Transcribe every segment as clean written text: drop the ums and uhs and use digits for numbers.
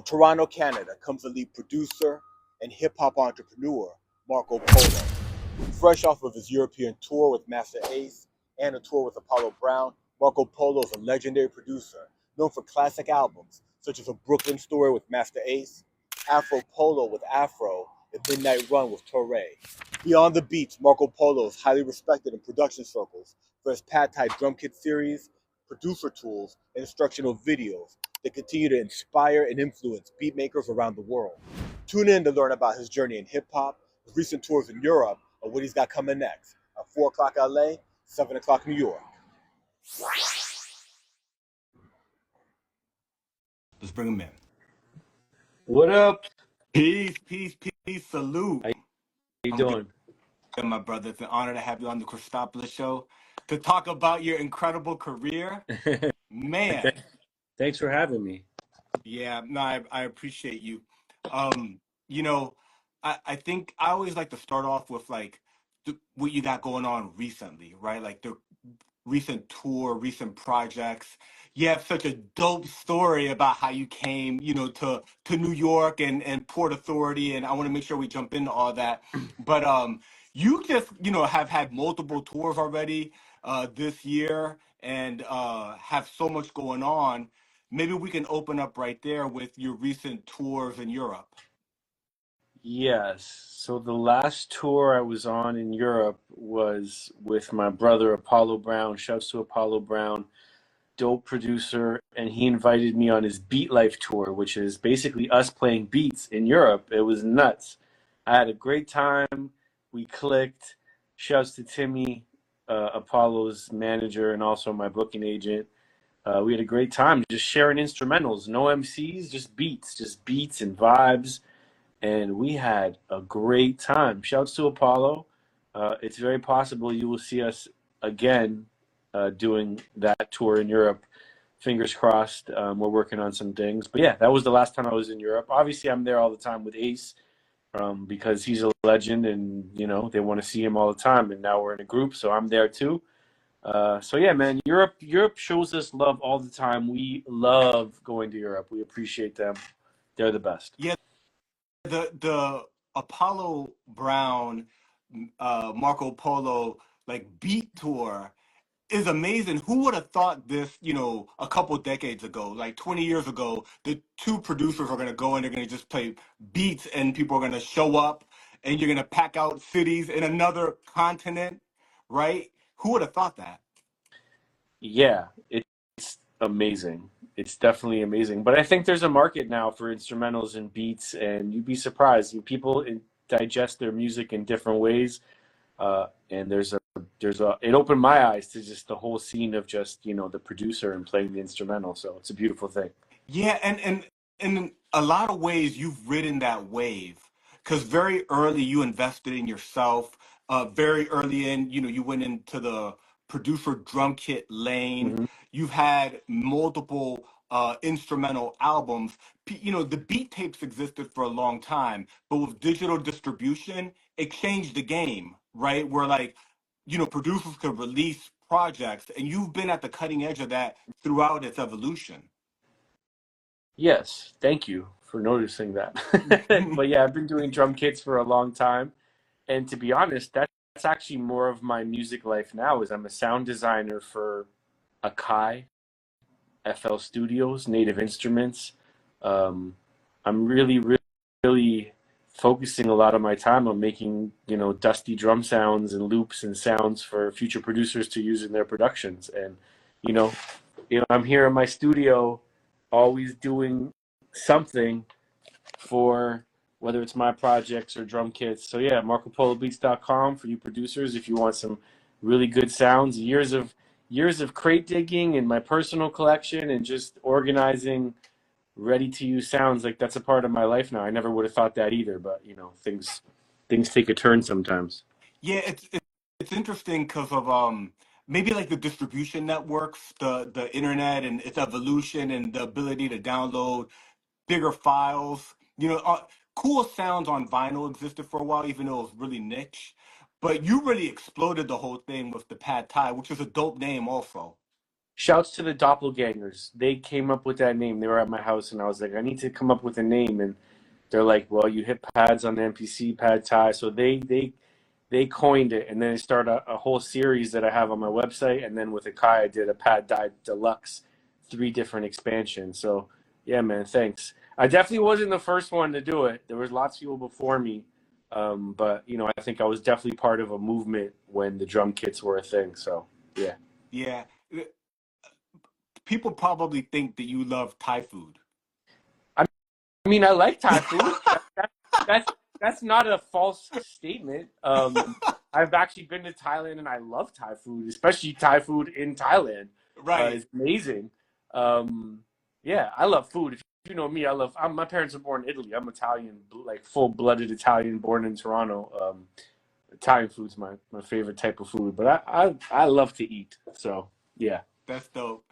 Toronto, Canada comes the lead producer and hip-hop entrepreneur, Marco Polo. Fresh off of his European tour with Masta Ace and a tour with Apollo Brown, Marco Polo is a legendary producer known for classic albums such as A Brooklyn Story with Masta Ace, Afro Polo with Afro, and Midnight Run with Torre. Beyond the beats, Marco Polo is highly respected in production circles for his Pad Thai drum kit series, producer tools, and instructional videos that continue to inspire and influence beatmakers around the world. Tune in to learn about his journey in hip-hop, his recent tours in Europe, and what he's got coming next at 4 o'clock LA, 7 o'clock New York. Let's bring him in. What up? Peace, peace, peace, salute. How you I'm doing? good, my brother. It's an honor to have you on the Cristopolis show to talk about your incredible career. Man. Thanks for having me. Yeah, no, I appreciate you. You know, I think I always like to start off with like what you got going on recently, right? Like the recent tour, recent projects. You have such a dope story about how you came, to New York and Port Authority, and I want to make sure we jump into all that. But you just, have had multiple tours already this year and have so much going on. Maybe we can open up right there with your recent tours in Europe. Yes. So the last tour I was on in Europe was with my brother Apollo Brown. Shouts to Apollo Brown, dope producer, and he invited me on his Beat Life tour, which is basically us playing beats in Europe. It was nuts. I had a great time. We clicked. Shouts to Timmy, Apollo's manager, and also my booking agent. We had a great time just sharing instrumentals, no MCs, just beats and vibes. And we had a great time. Shouts to Apollo. It's very possible you will see us again doing that tour in Europe. Fingers crossed. We're working on some things. But yeah, that was the last time I was in Europe. Obviously, I'm there all the time with Ace because he's a legend and, they want to see him all the time. And now we're in a group, so I'm there too. So yeah, man, Europe shows us love all the time. We love going to Europe. We appreciate them. They're the best. Yeah, the Apollo Brown, Marco Polo like beat tour is amazing. Who would have thought this, a couple decades ago, like 20 years ago, the two producers are going to go and they're going to just play beats and people are going to show up and you're going to pack out cities in another continent, right? Who would have thought that? Yeah, it's amazing. It's definitely amazing. But I think there's a market now for instrumentals and beats, and you'd be surprised. People digest their music in different ways, and it opened my eyes to just the whole scene of just the producer and playing the instrumental. So it's a beautiful thing. Yeah, and in a lot of ways, you've ridden that wave because very early you invested in yourself. Very early in, you went into the producer drum kit lane. Hmm. You've had multiple instrumental albums. The beat tapes existed for a long time, but with digital distribution, it changed the game, right? Where like, producers could release projects, and you've been at the cutting edge of that throughout its evolution. Yes, thank you for noticing that. But yeah, I've been doing drum kits for a long time. And to be honest, that's actually more of my music life now is I'm a sound designer for Akai, FL Studios, Native Instruments. I'm really focusing a lot of my time on making, dusty drum sounds and loops and sounds for future producers to use in their productions. And, you know, I'm here in my studio always doing something for whether it's my projects or drum kits. So yeah, MarcoPoloBeats.com for you producers if you want some really good sounds. Years of crate digging in my personal collection and just organizing ready to use sounds. Like that's a part of my life now. I never would have thought that either, but things take a turn sometimes. Yeah, it's interesting because of maybe like the distribution networks, the internet and its evolution and the ability to download bigger files. Cool sounds on vinyl existed for a while, even though it was really niche. But you really exploded the whole thing with the Pad Thai, which is a dope name also. Shouts to the doppelgangers. They came up with that name. They were at my house, and I was like, I need to come up with a name. And they're like, well, you hit pads on the MPC, pad Thai. So they coined it, and then it started a whole series that I have on my website. And then with Akai, I did a pad Thai deluxe, 3 different expansions. So yeah, man, thanks. I definitely wasn't the first one to do it. There was lots of people before me. But you know, I think I was definitely part of a movement when the drum kits were a thing. So yeah. Yeah. People probably think that you love Thai food. I mean, I like Thai food. That's that's not a false statement. I've actually been to Thailand and I love Thai food, especially Thai food in Thailand. Right. It's amazing. Yeah, I love food. If you know me, my parents were born in Italy. I'm Italian, like full-blooded Italian, born in Toronto. Italian food's my favorite type of food, but I love to eat. So yeah. That's dope.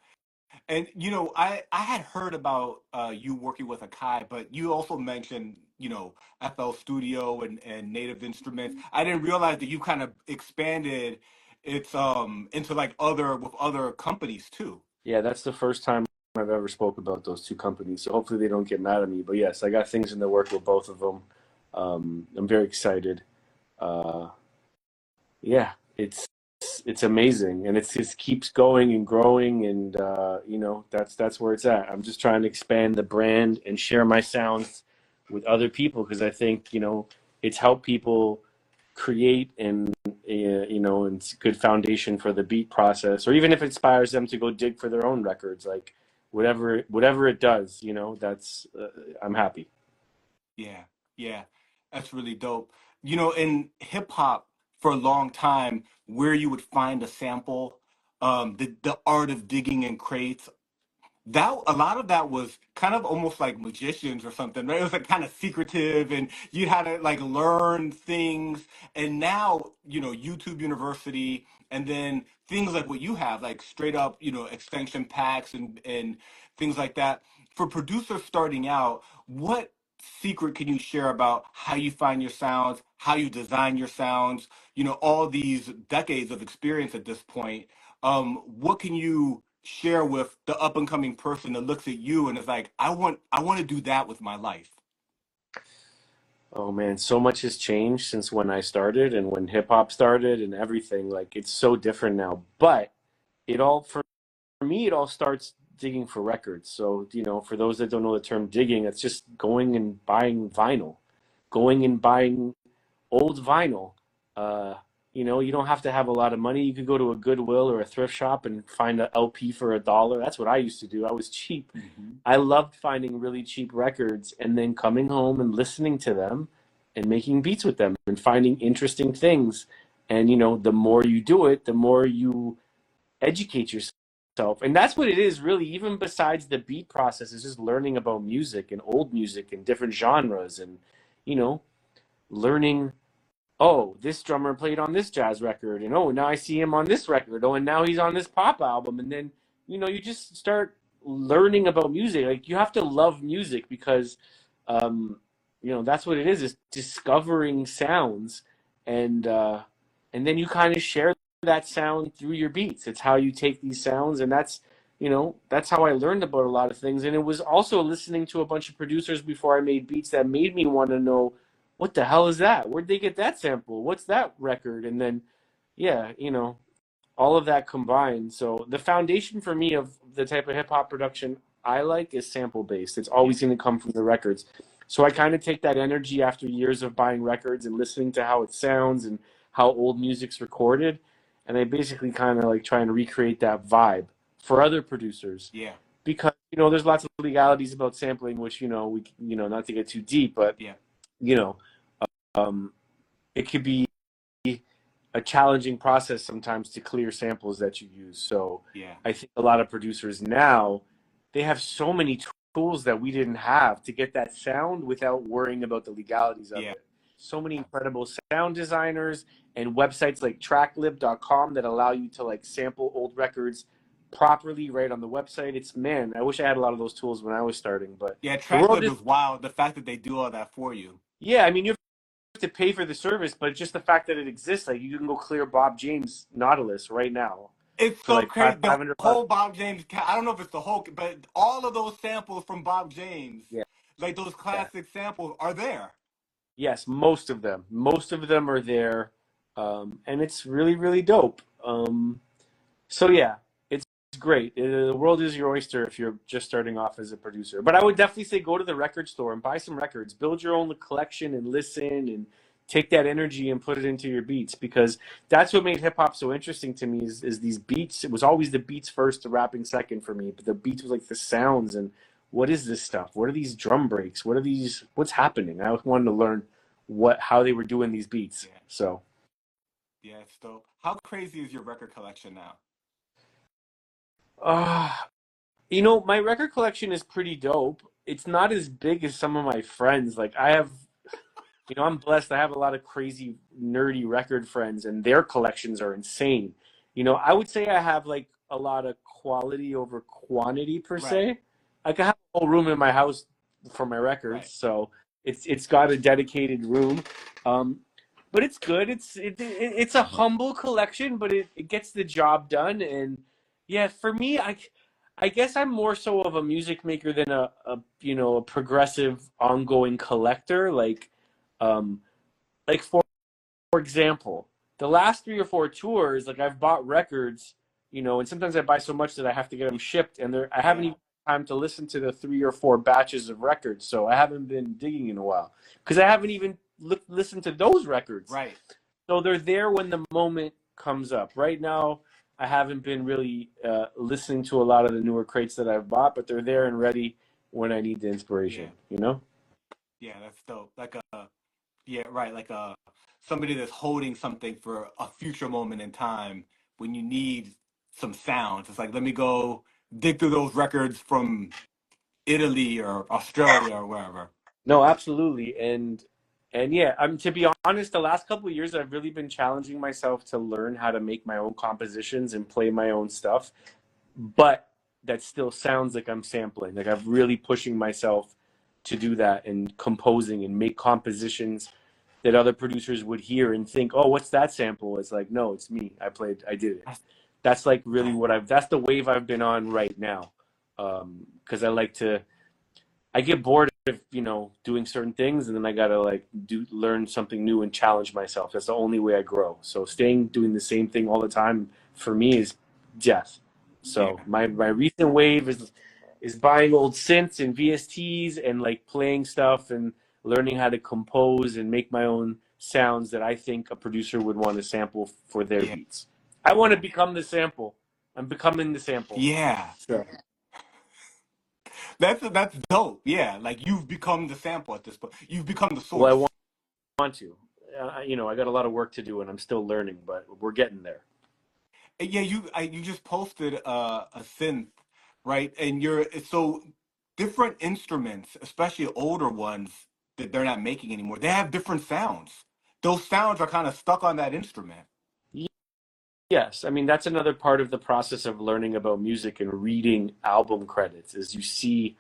And you know, I had heard about you working with Akai, but you also mentioned, you know, FL Studio and Native Instruments. I didn't realize that you kind of expanded its into like other companies too. Yeah, that's the first time I've ever spoke about those 2 companies. So hopefully they don't get mad at me. But yes, I got things in the work with both of them. I'm very excited. Uh, yeah, it's amazing, and it just keeps going and growing, and you know, that's where it's at. I'm just trying to expand the brand and share my sounds with other people because I think, you know, it's helped people create, and you know, and it's a good foundation for the beat process, or even if it inspires them to go dig for their own records, like whatever it does, you know, that's I'm happy. Yeah, yeah, that's really dope. You know, in hip hop for a long time, where you would find a sample, the art of digging in crates, that a lot of that was kind of almost like magicians or something, right? It was like kind of secretive, and you had to like learn things. And now, you know, YouTube University, and then things like what you have, like straight up, you know, extension packs and things like that. For producers starting out, what secret can you share about how you find your sounds, how you design your sounds? You know, all these decades of experience at this point. What can you share with the up and coming person that looks at you and is like, I want to do that with my life? Oh man, so much has changed since when I started and when hip hop started and everything. Like, it's so different now. But it all for me, it all starts digging for records. So, you know, for those that don't know the term digging, it's just going and buying vinyl, going and buying old vinyl. Uh, you know, you don't have to have a lot of money. You could go to a Goodwill or a thrift shop and find a LP for $1. That's what I used to do. I was cheap. Hmm. I loved finding really cheap records and then coming home and listening to them and making beats with them and finding interesting things. And, you know, the more you do it, the more you educate yourself. And that's what it is, really. Even besides the beat process, is just learning about music and old music and different genres, and, you know, learning, oh, this drummer played on this jazz record, and oh, now I see him on this record, oh, and now he's on this pop album. And then, you know, you just start learning about music. Like, you have to love music because, um, you know, that's what it is discovering sounds, and and then you kind of share that sound through your beats. It's how you take these sounds, and that's, you know, that's how I learned about a lot of things. And it was also listening to a bunch of producers before I made beats that made me want to know, what the hell is that? Where'd they get that sample? What's that record? And then, yeah, you know, all of that combined. So the foundation for me of the type of hip hop production I like is sample based. It's Yeah. always going to come from the records. So I kind of take that energy after years of buying records and listening to how it sounds and how old music's recorded, and I basically kind of like try and recreate that vibe for other producers, Yeah. because, you know, there's lots of legalities about sampling, which, you know, you know, not to get too deep, but, Yeah. you know, um, it could be a challenging process sometimes to clear samples that you use. So Yeah. I think a lot of producers now, they have so many tools that we didn't have to get that sound without worrying about the legalities of Yeah. it. So many incredible sound designers and websites like tracklib.com that allow you to like sample old records properly right on the website. It's, man, I wish I had a lot of those tools when I was starting, but Yeah. the world Tracklib is, is wild. The fact that they do all that for you. yeah, I mean, you to pay for the service, but just the fact that it exists, like, you can go clear Bob James Nautilus right now. It's for so like crazy. The 500 bucks. whole Bob James, I don't know if it's the whole, but all of those samples from Bob James, Yeah, like those yeah. classic samples, are there. Yes, most of them are there, and it's really really dope. So yeah, it's great. The world is your oyster if you're just starting off as a producer. But I would definitely say go to the record store and buy some records. Build your own collection and listen and take that energy and put it into your beats, because that's what made hip hop so interesting to me is these beats. It was always the beats first, the rapping second for me. But the beats was like the sounds and what is this stuff? What are these drum breaks? What are these? What's happening? I wanted to learn how they were doing these beats. Yeah, So. yeah, it's dope. How crazy is your record collection now? Uh, my record collection is pretty dope. It's not as big as some of my friends. Like I have, I'm blessed. I have a lot of crazy nerdy record friends and their collections are insane. I would say I have like a lot of quality over quantity per Right, se. I can have a whole room in my house for my records, right. so it's got a dedicated room. Um, but it's good. It's a humble collection, but it gets the job done. And yeah, for me, I guess I'm more so of a music maker than a progressive ongoing collector. Um, like for example, the last 3 or 4 tours, like I've bought records, and sometimes I buy so much that I have to get them shipped, and I haven't Yeah, even had time to listen to the 3 or 4 batches of records, so I haven't been digging in a while because I haven't even listened to those records. right. So they're there when the moment comes up. Right now, I haven't been really listening to a lot of the newer crates that I've bought, but they're there and ready when I need the Yeah, inspiration. You know? yeah, that's dope. Yeah, right. Somebody that's holding something for a future moment in time when you need some sounds. It's like, let me go dig through those records from Italy or Australia or wherever. No, absolutely. And yeah, to be honest, the last couple of years I've really been challenging myself to learn how to make my own compositions and play my own stuff, but that still sounds like I'm sampling. Like I'm really pushing myself to do that and composing and make compositions that other producers would hear and think, "Oh, what's that sample?" It's like, "No, it's me. I did it." That's That's like really dope. that's the wave I've been on right now. Because I get bored of doing certain things, and then I gotta like learn something new and challenge myself. That's the only way I grow. So staying doing the same thing all the time for me is death. Yeah, So my recent wave is buying old synths and VSTs and like playing stuff and learning how to compose and make my own sounds that I think a producer would want to sample for their yeah, beats. I want to become the sample. I'm becoming the sample. yeah. So, That's dope. Yeah, like you've become the sample at this point. You've become the well, I source. want to. I got a lot of work to do, and I'm still learning, but we're getting there. Yeah, you just posted a synth, right? And you're so different instruments, especially older ones that they're not making anymore. They have different sounds. Those sounds are kind of stuck on that instrument. Yes, I mean that's another part of the process of learning about music and reading album credits. Is you see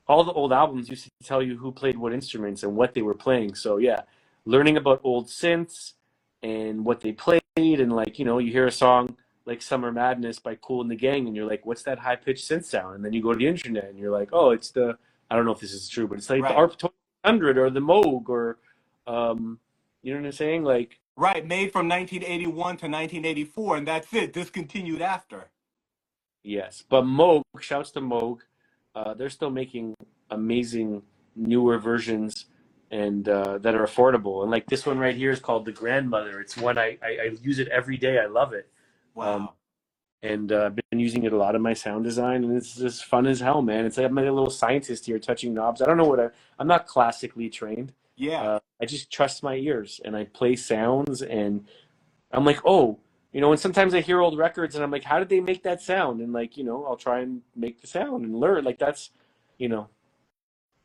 all the old albums used to tell you who played what instruments and what they were playing. So yeah, learning about old synths and what they played, and like you hear a song like "Summer Madness" by Kool and the Gang, and you're like, "What's that high pitched synth sound?" And then you go to the internet and you're like, "Oh, it's the I don't know if this is true, but it's like the Right. ARP 100 or the Moog or um, you know what I'm saying? Like Right, made from 1981 to 1984, and that's it. Discontinued after. yes, but Moog, shouts to Moog, they're still making amazing newer versions and that are affordable. And like this one right here is called the Grandmother. It's one I use it every day. I love it, um, Wow. and I've been using it a lot in my sound design, and it's just fun as hell, man. It's like I'm like a little scientist here touching knobs. I don't know I'm not classically trained. Yeah. I just trust my ears and I play sounds and I'm like, oh, and sometimes I hear old records and I'm like, how did they make that sound? And like, I'll try and make the sound and learn. Like that's, you know,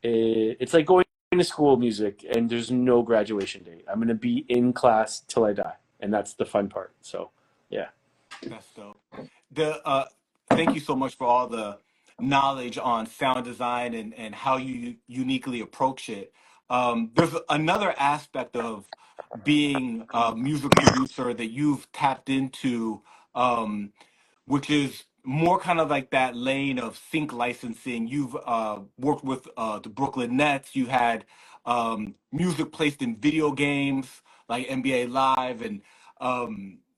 it's like going to school music and there's no graduation date. I'm gonna be in class till I die, and that's the fun part. So, yeah. That's dope. The Thank you so much for all the knowledge on sound design and how you uniquely approach it. There's another aspect of being a music producer that you've tapped into. Um, which is more kind of like that lane of sync licensing. You've worked with the Brooklyn Nets. You had music placed in video games like NBA Live, and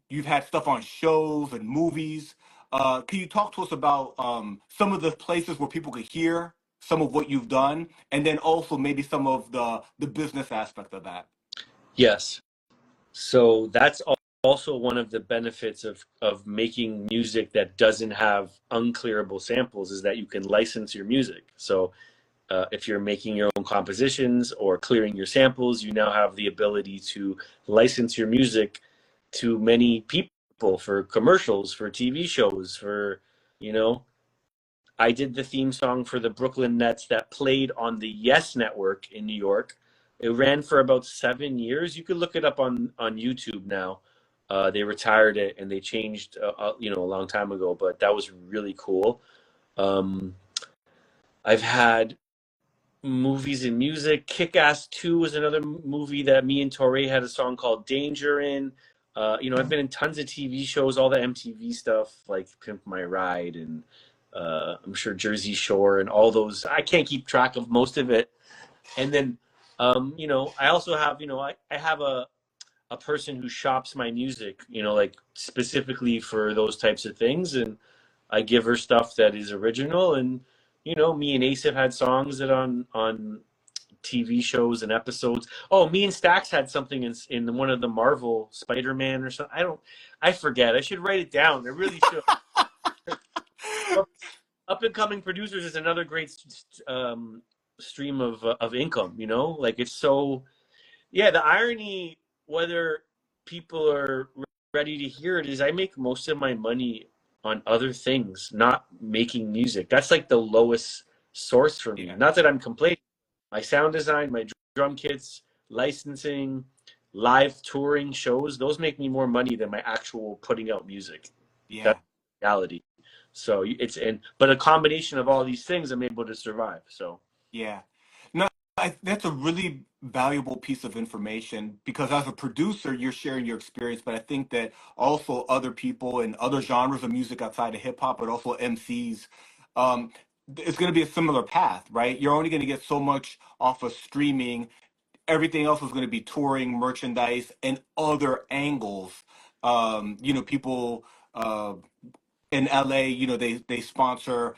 you've had stuff on shows and movies. Can you talk to us about some of the places where people could hear some of what you've done, and then also maybe some of the business aspect of that? Yes. So that's also one of the benefits of making music that doesn't have unclearable samples is that you can license your music. So if you're making your own compositions or clearing your samples, you now have the ability to license your music to many people for commercials, for TV shows, for, you know, I did the theme song for the Brooklyn Nets that played on the Yes Network in New York. It ran for about 7 years. You could look it up on YouTube now. They retired it and they changed, a long time ago. But that was really cool. Um, I've had movies and music. Kick Ass 2 was another movie that me and Torre had a song called Danger in. I've been in tons of TV shows, all the MTV stuff like Pimp My Ride and I'm sure Jersey Shore and all those. I can't keep track of most of it. And then, I also have, I have a person who shops my music, like specifically for those types of things. And I give her stuff that is original. And, me and Ace have had songs that on TV shows and episodes. Oh, me and Stax had something in one of the Marvel Spider-Man or something. I forget. I should write it down. I really should. Up and coming producers is another great stream of income. Like it's so. Yeah, the irony, whether people are ready to hear it, is I make most of my money on other things, not making music. That's like the lowest source for me. Yeah. Not that I'm complaining. My sound design, my drum kits, licensing, live touring shows, those make me more money than my actual putting out music. Yeah. That's reality. So but a combination of all these things, I'm able to survive. So Yeah. No, that's a really valuable piece of information because as a producer, you're sharing your experience, but I think that also other people in other genres of music outside of hip hop, but also MCs, um, it's going to be a similar path, right? You're only going to get so much off of streaming. Everything else is going to be touring, merchandise, and other angles. People in LA, they sponsor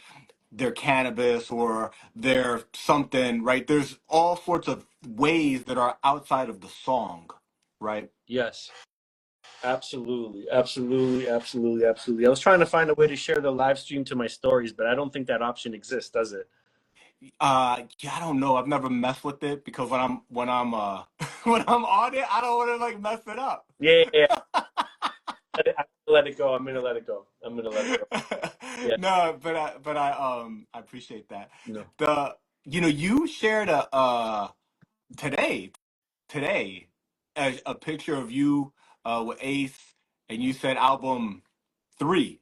their cannabis or their something, right? There's all sorts of ways that are outside of the song, right? yes. Absolutely, absolutely, absolutely, absolutely. I was trying to find a way to share the live stream to my stories, but I don't think that option exists, does it? Yeah, I don't know. I've never messed with it because when I'm when I'm on it, I don't want to like mess it up. Yeah, yeah, yeah. I'm gonna let it go. I'm gonna let it go. I'm gonna let it go. Yeah, No, but I appreciate that. no. You shared today today a picture of you with Ace, and you said album 3.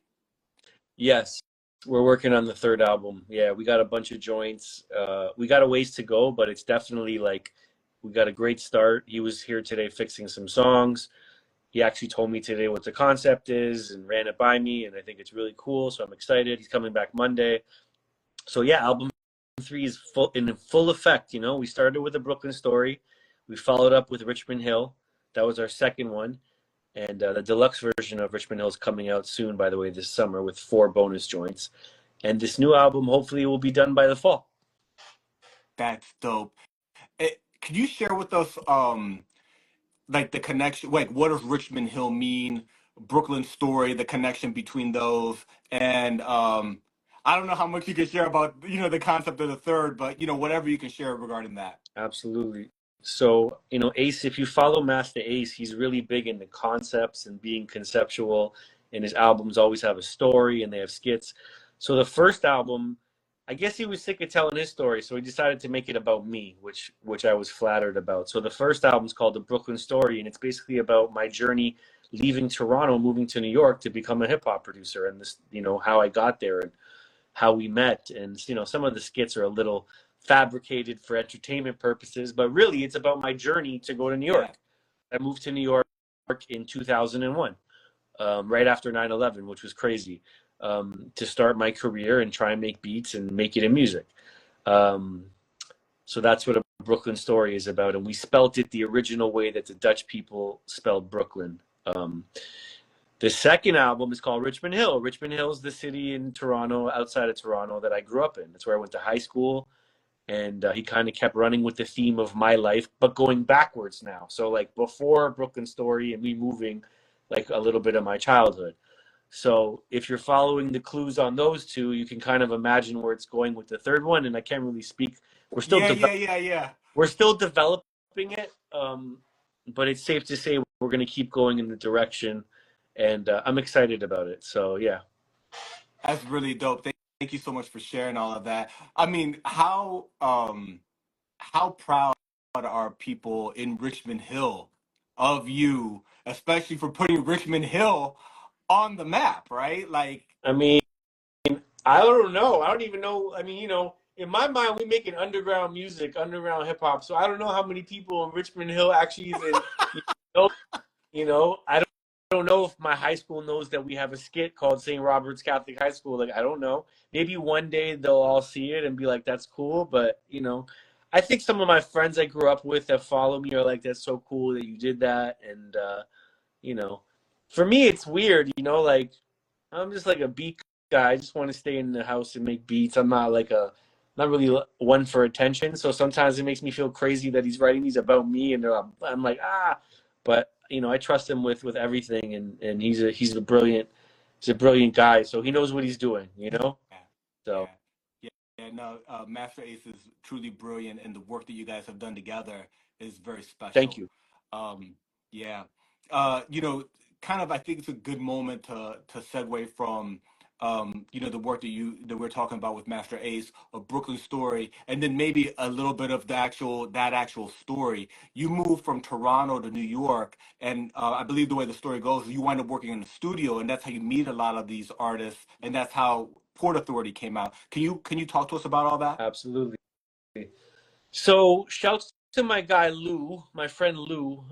Yes, we're working on the third album. Yeah, we got a bunch of joints. We got a ways to go, but it's definitely like we got a great start. He was here today fixing some songs. He actually told me today what the concept is and ran it by me, and I think it's really cool. So I'm excited. He's coming back Monday. So yeah, album 3 is in full effect. We started with a Brooklyn story. We followed up with Richmond Hill. That was our second one. And the deluxe version of Richmond Hill is coming out soon, by the way, this summer with 4 bonus joints. And this new album hopefully will be done by the fall. That's dope. Could you share with us like the connection, like what does Richmond Hill mean, Brooklyn story, the connection between those, and I don't know how much you can share about the concept of the third, but whatever you can share regarding that. Absolutely. So, Ace, if you follow Masta Ace, he's really big into concepts and being conceptual, and his albums always have a story and they have skits. So the first album, I guess he was sick of telling his story, so he decided to make it about me, which I was flattered about. So the first album is called The Brooklyn Story, and it's basically about my journey leaving Toronto, moving to New York to become a hip hop producer, and this, how I got there and how we met. And some of the skits are a little fabricated for entertainment purposes, but really it's about my journey to go to New Yeah. York. I moved to New York in 2001. right after 9/11, which was crazy, to start my career and try and make beats and make it in music. Um, so that's what a Brooklyn story is about. And we spelt it the original way that the Dutch people spelled Brooklyn. The second album is called Richmond Hill. Richmond Hill is the city in Toronto, outside of Toronto, that I grew up in. That's where I went to high school. And he kind of kept running with the theme of my life, but going backwards now. So like before Brooklyn Story and me moving, like a little bit of my childhood. So if you're following the clues on those two, you can kind of imagine where it's going with the third one. And I can't really speak. We're still Yeah. we're still developing it, but it's safe to say we're going to keep going in the direction, and I'm excited about it. So yeah. That's really dope. Thank you so much for sharing all of that. I mean, how proud are people in Richmond Hill of you, especially for putting Richmond Hill on the map, right? Like, I mean, I don't know. I don't even know. I mean, in my mind, we making underground music, underground hip hop. So I don't know how many people in Richmond Hill actually even know. I don't know if my high school knows that we have a skit called St. Robert's Catholic High School. Like, I don't know. Maybe one day they'll all see it and be like, "That's cool." But I think some of my friends I grew up with that follow me are like, "That's so cool that you did that." And you know, for me, it's weird. Like I'm just like a beat guy. I just want to stay in the house and make beats. I'm not like not really one for attention. So sometimes it makes me feel crazy that he's writing these about me, and I'm like, ah. But I trust him with everything, and he's a brilliant guy. So he knows what he's doing. yeah, So yeah, yeah. No, Master Ace is truly brilliant, and the work that you guys have done together is very thank special. you. Um, yeah, you know, kind of. I think it's a good moment to segue from the work that we're talking about with Master Ace, a Brooklyn story, and then maybe a little bit of that actual story. You moved from Toronto to New York, and I believe the way the story goes, you wind up working in the studio, and that's how you meet a lot of these artists, and that's how Port Authority came out. Can you talk to us about all that? Absolutely. So shouts to my guy Lou, my friend Lou,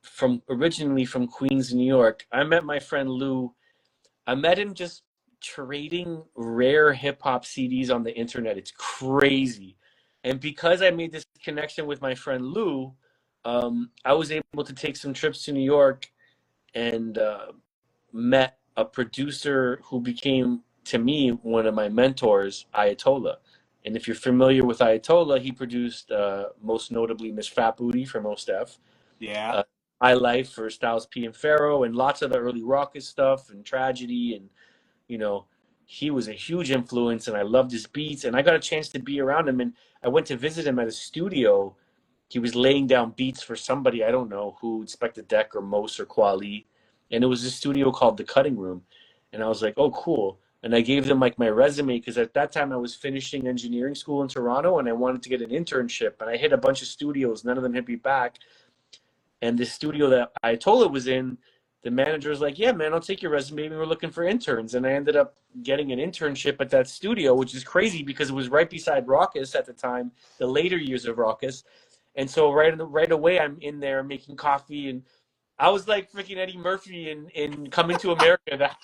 from originally from Queens, New York. I met my friend Lou. I met him just trading rare hip hop CDs on the internet. It's crazy. And because I made this connection with my friend Lou, I was able to take some trips to New York and met a producer who became, to me, one of my mentors, Ayatollah. And if you're familiar with Ayatollah, he produced most notably Miss Fat Booty for Mos Def, Yeah. uh, My Life for Styles P and Pharaoh, and lots of the early Raucous stuff and Tragedy. And you know, he was a huge influence, and I loved his beats. And I got a chance to be around him, and I went to visit him at his studio. He was laying down beats for somebody, I don't know who, Inspector Deck or Mos or Quali, and it was a studio called The Cutting Room. And I was like, oh, cool. And I gave them like my resume because at that time I was finishing engineering school in Toronto and I wanted to get an internship. And I hit a bunch of studios, none of them hit me back. And the studio that Ayatollah was in, the manager was like, yeah, man, I'll take your resume. We were looking for interns. And I ended up getting an internship at that studio, which is crazy because it was right beside Raucous at the time, the later years of Raucous. And so right away, I'm in there making coffee. And I was like freaking Eddie Murphy in Coming to America. That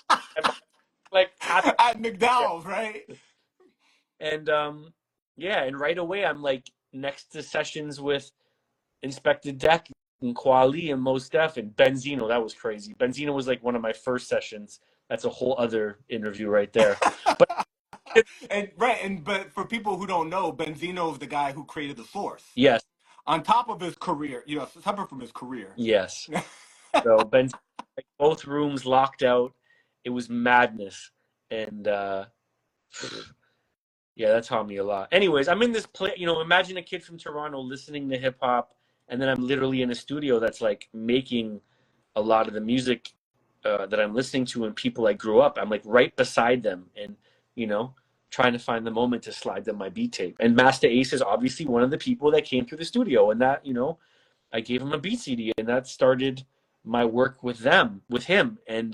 like happy. At McDowell's, right? And yeah, and right away, I'm like next to sessions with Inspector Deck and Quali and Mos Def and Benzino. That was crazy. Benzino was like one of my first sessions. That's a whole other interview right there. But And right, but for people who don't know, Benzino is the guy who created the Source. yes, On top of his career, separate from his career. yes. So Benzino, like, both rooms locked out. It was madness. And yeah, that taught me a lot. Anyways, I'm in this play, imagine a kid from Toronto listening to hip hop, and then I'm literally in a studio that's like making a lot of the music that I'm listening to and people I grew up. I'm like right beside them and, you know, trying to find the moment to slide them my beat tape. And Masta Ace is obviously one of the people that came through the studio, and that, I gave him a beat CD, and that started my work with him. And,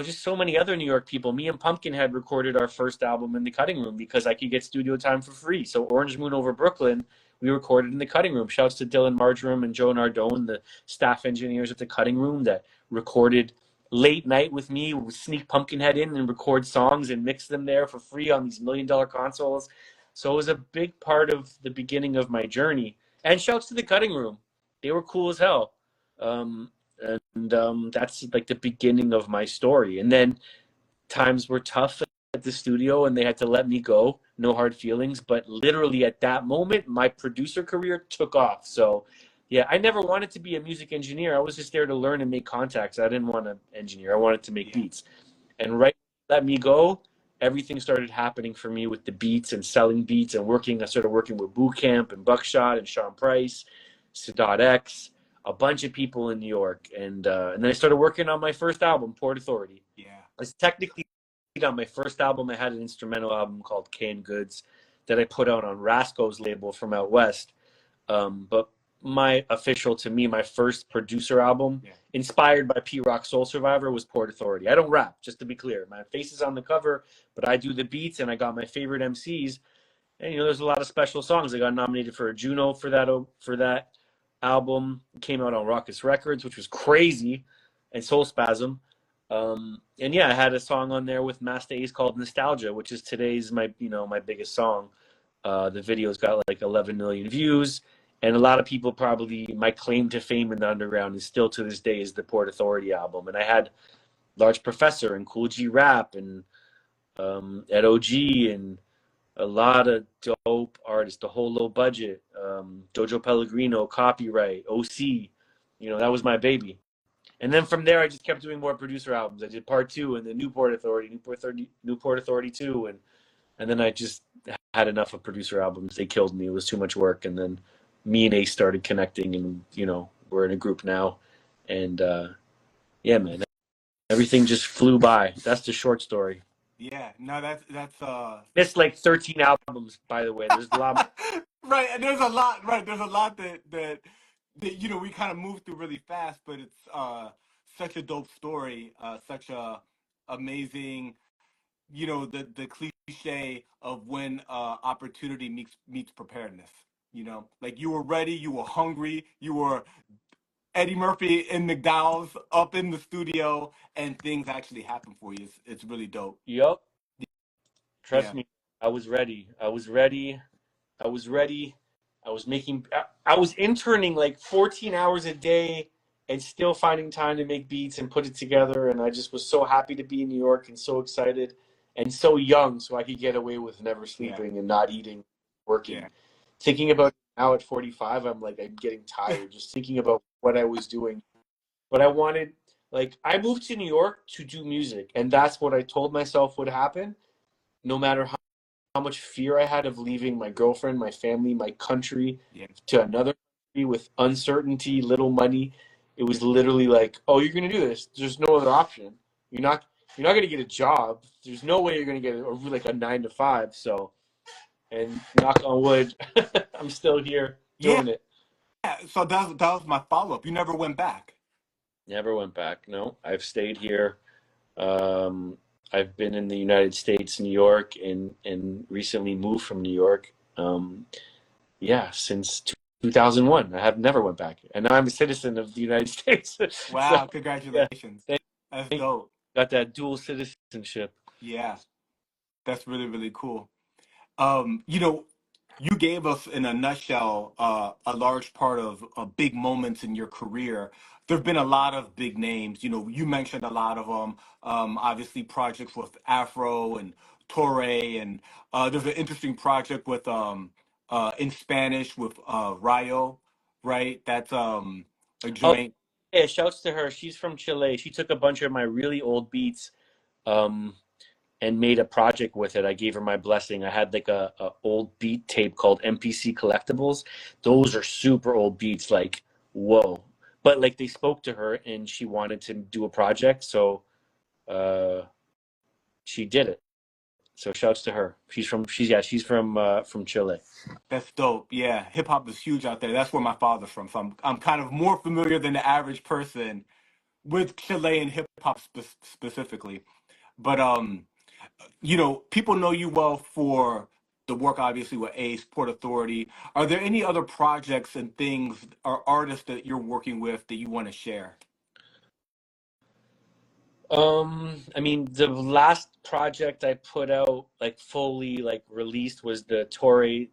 just so many other New York people. Me and Pumpkinhead recorded our first album in the Cutting Room because I could get studio time for free. So Orange Moon Over Brooklyn, we recorded in the cutting room. Shouts to Dylan Marjoram and Joe Nardone, the staff engineers at the cutting room that recorded late night with me. We sneak Pumpkinhead in and record songs and mix them there for free on these $1 million consoles. So it was a big part of the beginning of my journey. And shouts to the cutting room. They were cool as hell. That's like the beginning of my story. And then times were tough at the studio and they had to let me go. No hard feelings. But literally at that moment, my producer career took off. So yeah, I never wanted to be a music engineer. I was just there to learn and make contacts. I didn't want to engineer. I wanted to make beats. And right, let me go, everything started happening for me with the beats and selling beats and working. I started working with Boot Camp and Buckshot and Sean Price, Sadat X, a bunch of people in New York. And then I started working on my first album, Port Authority. Yeah. It's technically on my first album. I had an instrumental album called Canned Goods that I put out on Rasco's label from out west. But my official, to me, my first producer album, inspired by P-Rock Soul Survivor, was Port Authority. I don't rap, just to be clear. My face is on the cover, but I do the beats, and I got my favorite MCs. And, you know, there's a lot of special songs. I got nominated for a Juno for that album. It came out on Ruckus Records, which was crazy, and Soul Spasm. And yeah, I had a song on there with Masta Ace called Nostalgia, which is today's my biggest song. The video's got like 11 million views. And a lot of people probably, my claim to fame in the underground is still to this day is the Port Authority album. And I had Large Professor and Cool G Rap and Ed OG and a lot of dope artists, The Whole Low Budget, Jojo Pellegrino, Copyright, OC. You know, that was my baby. And then from there, I just kept doing more producer albums. I did Part 2 and then Newport Authority 2. And then I just had enough of producer albums. They killed me. It was too much work. And then me and Ace started connecting, and you know, we're in a group now. And yeah, man, everything just flew by. That's the short story. Yeah, no, that's It's like 13 albums, by the way. There's a lot. Right, and there's a lot. Right, there's a lot that you know we kind of moved through really fast, but it's such a dope story, such a amazing, you know, the cliche of when opportunity meets preparedness. You know, like you were ready, you were hungry, you were Eddie Murphy in McDowell's up in the studio, and things actually happen for you. It's really dope. Yup. Trust Yeah. me, I was ready. I was ready. I was ready. I was interning like 14 hours a day and still finding time to make beats and put it together. And I just was so happy to be in New York and so excited and so young so I could get away with never sleeping and not eating, working. Yeah. Thinking about now at 45, I'm getting tired just thinking about what I was doing. But I wanted, like, I moved to New York to do music. And that's what I told myself would happen, no matter how much fear I had of leaving my girlfriend, my family, my country to another country with uncertainty, little money. It was literally like, oh, you're going to do this. There's no other option. You're not going to get a job. There's no way you're going to get a 9 to 5. So, and knock on wood, I'm still here doing it. Yeah. So that was my follow up. You never went back. Never went back. No, I've stayed here. I've been in the United States, New York, and recently moved from New York. Since 2001. I have never went back. And now I'm a citizen of the United States. Wow, So, congratulations. Yeah, that's dope. Got that dual citizenship. Yeah, that's really, really cool. You know, you gave us in a nutshell a large part of big moments in your career. There have been a lot of big names. You know, you mentioned a lot of them. Obviously, projects with Afro and Torre, and there's an interesting project with in Spanish with Rayo, right? That's a joint. Yeah, shouts to her. She's from Chile. She took a bunch of my really old beats and made a project with it. I gave her my blessing. I had like a old beat tape called MPC Collectibles. Those are super old beats, like, whoa. But like they spoke to her and she wanted to do a project, so she did it. So shouts to her. She's from Chile. That's dope. Yeah, hip hop is huge out there. That's where my father's from. So I'm kind of more familiar than the average person with Chilean hip hop specifically. But you know, people know you well for the work obviously with Ace, Port Authority. Are there any other projects and things or artists that you're working with that you want to share? I mean, the last project I put out, like fully like released, was the Torre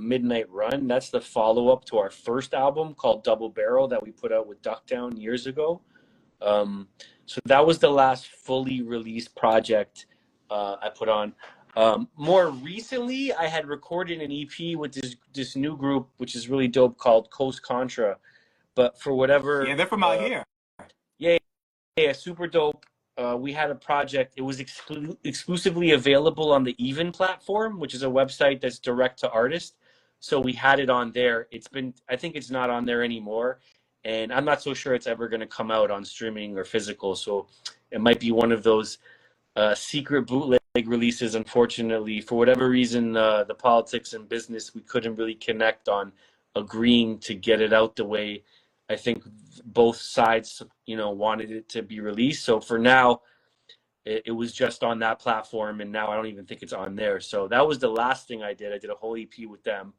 Midnight Run. That's the follow up to our first album called Double Barrel that we put out with Duckdown years ago. Um, so that was the last fully released project I put on. More recently, I had recorded an EP with this new group, which is really dope, called Coast Contra. But for Yeah, whatever, they're from out here. yeah, yeah, super dope. We had a project. It was exclusively available on the Even platform, which is a website that's direct to artists. So we had it on there. I think it's not on there anymore. And I'm not so sure it's ever going to come out on streaming or physical. So it might be one of those secret bootleg releases. Unfortunately, for whatever reason, the politics and business, we couldn't really connect on agreeing to get it out the way I think both sides, wanted it to be released. So for now, it was just on that platform, and now I don't even think it's on there. So that was the last thing I did. I did a whole EP with them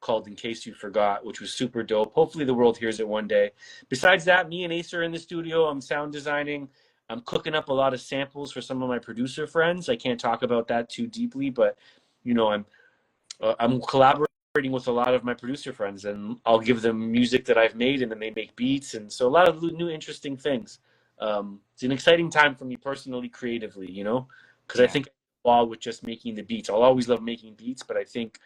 called In Case You Forgot, which was super dope. Hopefully the world hears it one day. Besides that, me and Ace are in the studio. I'm sound designing. I'm cooking up a lot of samples for some of my producer friends. I can't talk about that too deeply, but I'm collaborating with a lot of my producer friends, and I'll give them music that I've made, and then they make beats, and so a lot of new interesting things. It's an exciting time for me personally, creatively, because I Yeah, think while with just making the beats, I'll always love making beats, but I think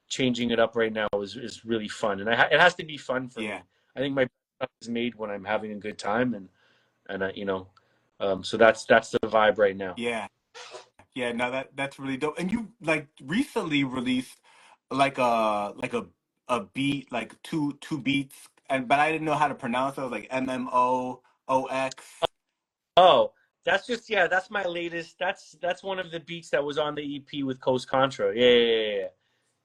changing it up right now is really fun, and it has to be fun for yeah, me. I think my stuff is made when I'm having a good time, and so that's the vibe right now. yeah. Yeah, no, that's really dope. And you like recently released like a beat, like two beats, and but I didn't know how to pronounce it. I was like MMOOX. Oh, that's just yeah. That's my latest. That's one of the beats that was on the EP with Coast Contra. Yeah, yeah, yeah, yeah.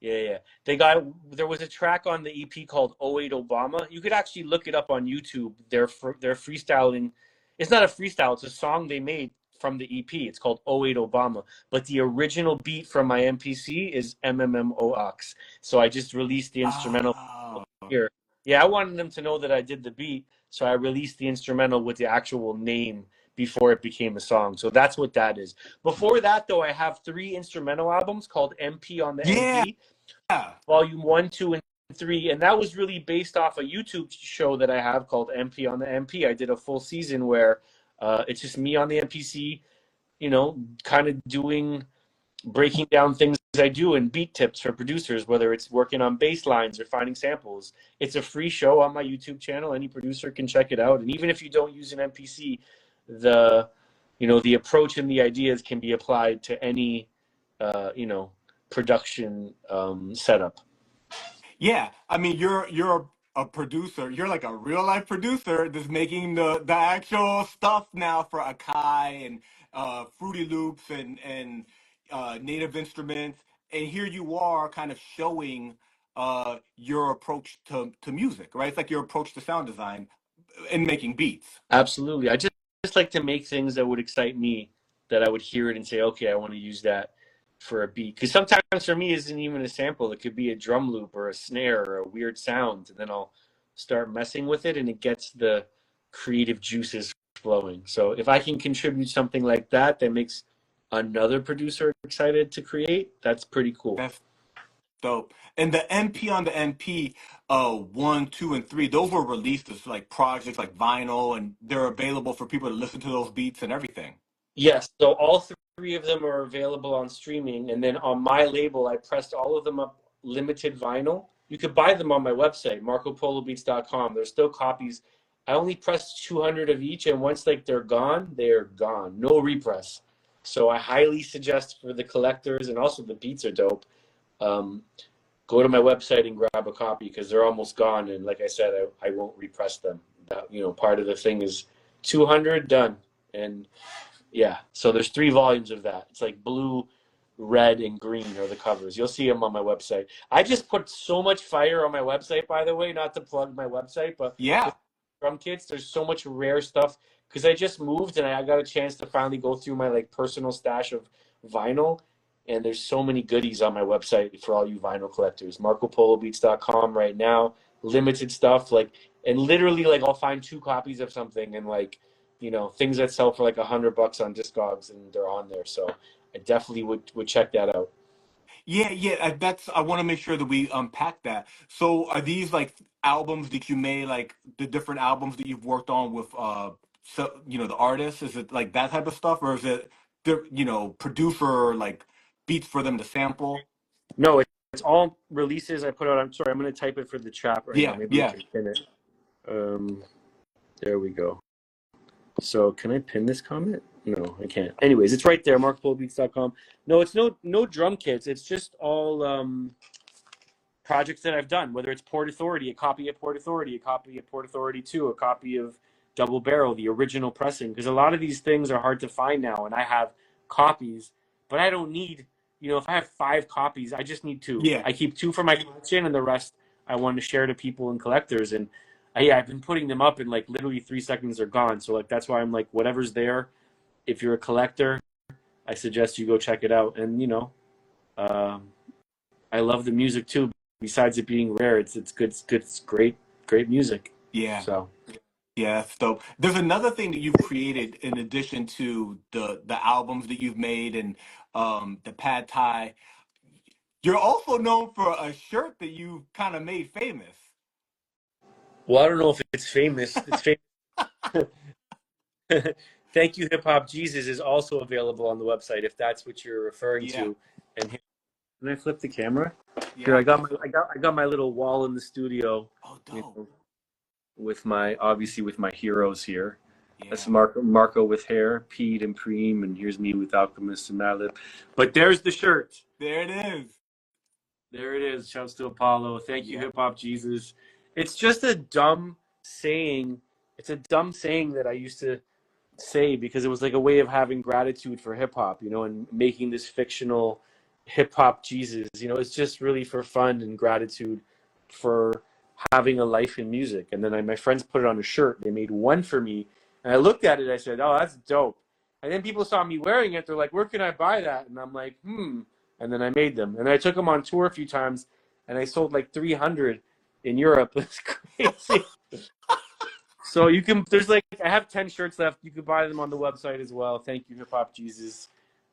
Yeah, yeah. There was a track on the EP called '08 Obama. You could actually look it up on YouTube. They're freestyling. It's not a freestyle. It's a song they made from the EP. It's called '08 Obama. But the original beat from my MPC is MMMOX. So I just released the instrumental Oh, here. Yeah, I wanted them to know that I did the beat, so I released the instrumental with the actual name before it became a song. So that's what that is. Before that, though, I have 3 instrumental albums called MP on the yeah. MP, Volume 1, 2, and 3, and that was really based off a YouTube show that I have called MP on the MP. I did a full season where it's just me on the MPC, kind of breaking down things I do and beat tips for producers, whether it's working on bass lines or finding samples. It's a free show on my YouTube channel. Any producer can check it out. And even if you don't use an MPC, the the approach and the ideas can be applied to any production setup. Yeah, I mean you're a producer. You're like a real life producer that's making the actual stuff now for Akai and Fruity Loops and native instruments. And here you are, kind of showing your approach to music, right? It's like your approach to sound design and making beats. Absolutely. I just like to make things that would excite me, that I would hear it and say, okay, I want to use that for a beat. Because sometimes for me, it isn't even a sample. It could be a drum loop or a snare or a weird sound. And then I'll start messing with it and it gets the creative juices flowing. So if I can contribute something like that that makes another producer excited to create, that's pretty cool. That's dope. And the MP on the MP, 1, 2, and 3, those were released as like projects like vinyl, and they're available for people to listen to those beats and everything. Yes, so all 3 of them are available on streaming, and then on my label, I pressed all of them up limited vinyl. You could buy them on my website, marcopolobeats.com. There's still copies. I only pressed 200 of each, and once they're gone, they're gone. No repress. So I highly suggest for the collectors, and also the beats are dope. Um, Go to my website and grab a copy because they're almost gone. And like I said, I won't repress them. That, part of the thing is 200 done, and yeah, so there's 3 volumes of that. It's like blue, red, and green are the covers. You'll see them on my website. I just put so much fire on my website, by the way, not to plug my website, but Yeah. with drum kits, there's so much rare stuff because I just moved and I got a chance to finally go through my like personal stash of vinyl. And there's so many goodies on my website for all you vinyl collectors. MarcoPoloBeats.com right now. Limited stuff, like, and literally, like, I'll find 2 copies of something, and like, things that sell for like $100 on Discogs, and they're on there. So I definitely would check that out. Yeah, yeah, that's I want to make sure that we unpack that. So are these like albums that you made, like the different albums that you've worked on with so the artists? Is it like that type of stuff, or is it producer like beats for them to sample? No, it's all releases I put out. I'm sorry, I'm going to type it for the chat right now. Yeah, Maybe we yeah. can pin it. There we go. So can I pin this comment? No, I can't. Anyways, it's right there, markpolobeats.com. No, it's no drum kits. It's just all projects that I've done, whether it's Port Authority, a copy of Port Authority, a copy of Port Authority 2, a copy of Double Barrel, the original pressing, because a lot of these things are hard to find now, and I have copies, but I don't need, if I have 5 copies, I just need 2. Yeah. I keep 2 for my collection, and the rest I want to share to people and collectors, and I've been putting them up, and like literally 3 seconds are gone, so like that's why I'm like, whatever's there, if you're a collector, I suggest you go check it out, and I love the music too. Besides it being rare, it's good. It's great music. Yeah. So Yeah, that's dope. There's another thing that you've created in addition to the albums that you've made and the pad thai. You're also known for a shirt that you kind of made famous. well, I don't know if it's famous. It's famous. Thank you, Hip Hop Jesus is also available on the website if that's what you're referring Yeah. to. And can I flip the camera? Yeah. Here, I got my little wall in the studio. Oh, dope. With my heroes here. Yeah. That's Marco with hair, Pete and Preem, and here's me with Alchemist and Madlib. But there's the shirt. There it is. There it is. Shouts to Apollo. Thank you, Yeah. Hip Hop Jesus. It's just a dumb saying. It's a dumb saying that I used to say because it was like a way of having gratitude for hip hop, and making this fictional hip hop Jesus. It's just really for fun and gratitude for having a life in music. And then my friends put it on a shirt. They made one for me, and I looked at it. I said, "Oh, that's dope." And then people saw me wearing it. They're like, "Where can I buy that?" And I'm like, And then I made them, and I took them on tour a few times, and I sold like 300 in Europe. It's crazy. So there's like, I have 10 shirts left. You can buy them on the website as well. Thank you, Hip Hop Jesus.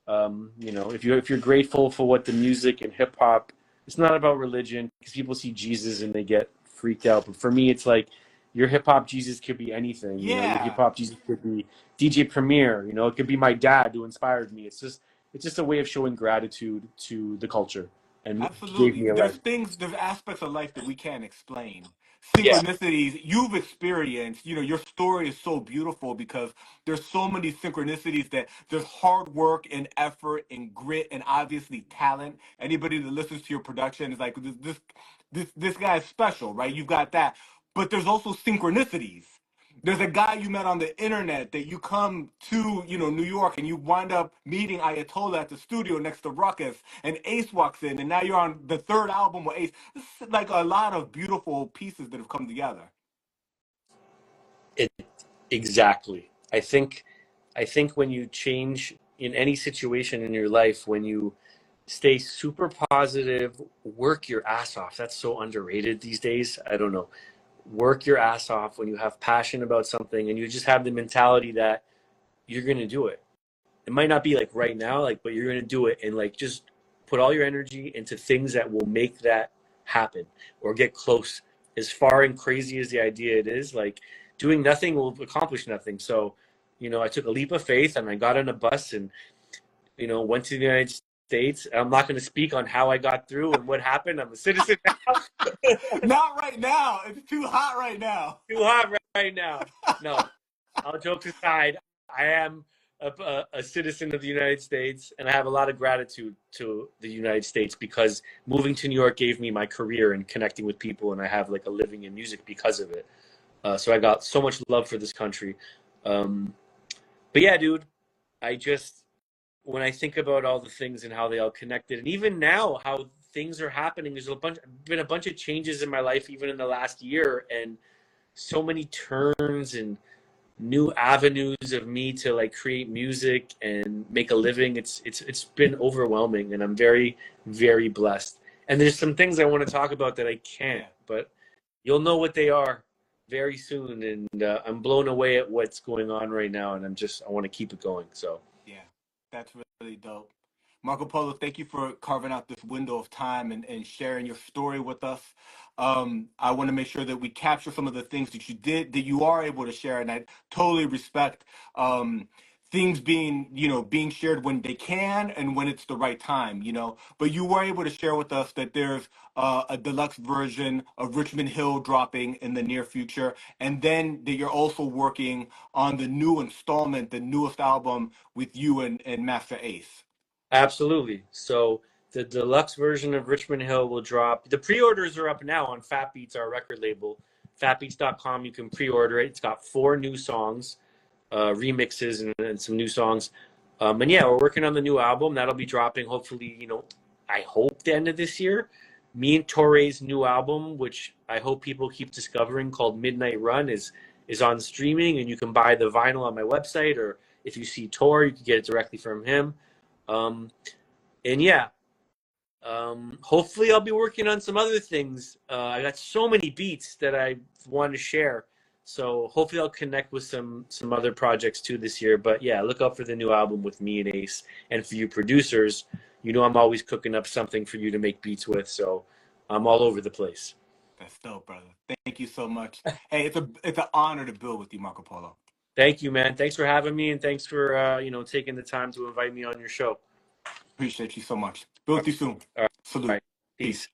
If you're grateful for what the music and hip hop, it's not about religion, because people see Jesus and they get freaked out. But for me, it's like your hip hop Jesus could be anything. Your hip Yeah. hop Jesus could be DJ Premier. It could be my dad who inspired me. It's just a way of showing gratitude to the culture, and gave Absolutely. me a life. There's aspects of life that we can't explain. Yeah. Synchronicities you've experienced, your story is so beautiful because there's so many synchronicities that there's hard work and effort and grit and obviously talent. Anybody that listens to your production is like, this guy is special, right? You've got that. But there's also synchronicities. There's a guy you met on the internet that you come to, New York, and you wind up meeting Ayatollah at the studio next to Ruckus, and Ace walks in, and now you're on the 3rd album with Ace. This is like a lot of beautiful pieces that have come together. Exactly. I think when you change in any situation in your life, when you stay super positive, work your ass off. That's so underrated these days. I don't know. Work your ass off when you have passion about something, and you just have the mentality that you're going to do it. It might not be like right now, but you're going to do it, and like just put all your energy into things that will make that happen or get close. As far and crazy as the idea it is, like doing nothing will accomplish nothing. So, I took a leap of faith, and I got on a bus and, went to the United States. I'm not going to speak on how I got through and what happened. I'm a citizen now. Not right now. It's too hot right now. Too hot right now. No, all jokes aside, I am a citizen of the United States, and I have a lot of gratitude to the United States because moving to New York gave me my career and connecting with people, and I have like a living in music because of it. So I got so much love for this country. But yeah, dude, when I think about all the things and how they all connected, and even now how things are happening, there's been a bunch of changes in my life, even in the last year, and so many turns and new avenues of me to like create music and make a living. It's been overwhelming, and I'm very, very blessed. And there's some things I want to talk about that I can't, Yeah. but you'll know what they are very soon. And I'm blown away at what's going on right now, and I want to keep it going. So Yeah, that's really dope. Marco Polo, thank you for carving out this window of time and sharing your story with us. I want to make sure that we capture some of the things that you did, that you are able to share, and I totally respect things being, being shared when they can and when it's the right time, But you were able to share with us that there's a deluxe version of Richmond Hill dropping in the near future, and then that you're also working on the new installment, the newest album with you and Masta Ace. absolutely. So the deluxe version of Richmond Hill will drop. The pre-orders are up now on Fat Beats, our record label. Fatbeats.com. You can pre-order it. It's got 4 new songs, remixes, and some new songs. And yeah, we're working on the new album that'll be dropping. Hopefully, I hope the end of this year. Me and Torre's new album, which I hope people keep discovering, called Midnight Run, is on streaming, and you can buy the vinyl on my website, or if you see Torre, you can get it directly from him. Um, and yeah, hopefully I'll be working on some other things. I got so many beats that I want to share. So hopefully I'll connect with some other projects too this year. But yeah, look out for the new album with me and Ace. And for you producers, I'm always cooking up something for you to make beats with. So I'm all over the place. That's dope, brother. Thank you so much. Hey, it's an honor to build with you, Marco Polo. Thank you, man. Thanks for having me, and thanks for taking the time to invite me on your show. Appreciate you so much. Build with you soon. All right. Salute. All right. Peace. Peace.